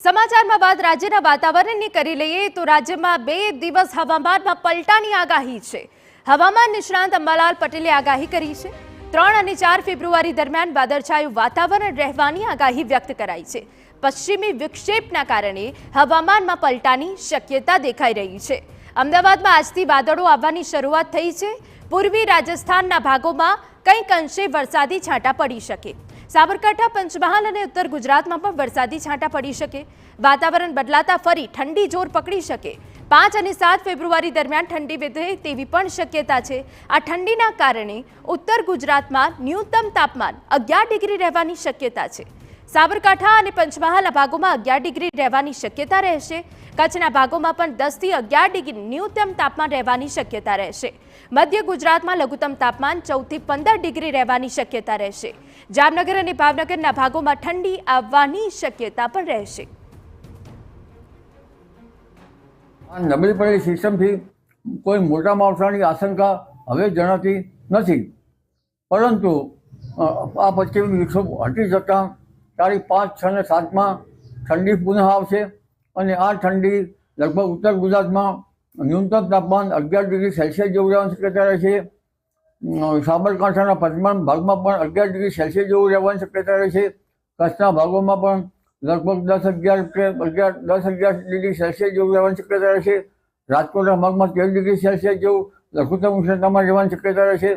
સમાચારમાં બાદ રાજ્યના વાતાવરણની કરી લઈએ તો રાજ્યમાં 2 દિવસ હવામાનમાં પલટાની આગાહી છે। હવામાન નિષ્ણાંત અંબાલાલ પટેલે આગાહી કરી છે। 3 અને 4 ફેબ્રુઆરી દરમિયાન વાદળછાયું વાતાવરણ રહેવાની આગાહી વ્યક્ત કરાઈ છે। પશ્ચિમી વિક્ષેપના કારણે હવામાનમાં પલટાની શક્યતા દેખાઈ રહી છે। અમદાવાદમાં આજથી વાદળો આવવાની શરૂઆત થઈ છે। પૂર્વી રાજસ્થાનના ભાગોમાં કંઈક અંશે વરસાદી છાંટા પડી શકે। સાબરકાંઠા, પંચમહાલ અને ઉત્તર ગુજરાતમાં પણ વરસાદી છાંટા પડી શકે। વાતાવરણ બદલાતા ફરી ઠંડી જોર પકડી શકે। 5 અને 7 ફેબ્રુઆરી દરમિયાન ઠંડી વધે તેવી પણ શક્યતા છે। આ ઠંડીના કારણે ઉત્તર ગુજરાતમાં ન્યૂનતમ તાપમાન 11 ડિગ્રી રહેવાની શક્યતા છે। સાબરકાંઠા અને પંચમહાલના ભાગોમાં 11 ડિગ્રી રહેવાની શક્યતા રહેશે। કચ્છના ભાગોમાં પણ 10 થી 11 ડિગ્રી ન્યૂનતમ તાપમાન રહેવાની શક્યતા રહેશે। મધ્ય ગુજરાતમાં લઘુત્તમ તાપમાન 14 થી 15 ડિગ્રી રહેવાની શક્યતા રહેશે। જામનગર અને ભાવનગરના ભાગોમાં ઠંડી આવવાની શક્યતા પણ રહેશે। નબળી પડેલી સિસ્ટમથી કોઈ મોટા માવઠાની આશંકા હવે જણાતી નથી, પરંતુ આ પશ્ચિમી વિક્ષોભ હટી જતાં તારીખ 5, 6 અને 7માં ઠંડી પુનઃ આવશે અને આ ઠંડી લગભગ ઉત્તર ગુજરાતમાં ન્યૂનતમ તાપમાન 11 ડિગ્રી સેલ્સિયસ જેવું રહેવાની શક્યતા રહેશે। સાબરકાંઠાના પશ્ચિમ ભાગમાં પણ 11 ડિગ્રી સેલ્સિયસ જેવું રહેવાની શક્યતા રહેશે। કચ્છના ભાગોમાં પણ લગભગ 10-11 ડિગ્રી સેલ્સિયસ જેવું રહેવાની શક્યતા રહેશે। રાજકોટના ભાગમાં 13 ડિગ્રી સેલ્સિયસ જેવું લઘુત્તમ ઉષ્ણતામાં રહેવાની શક્યતા રહેશે।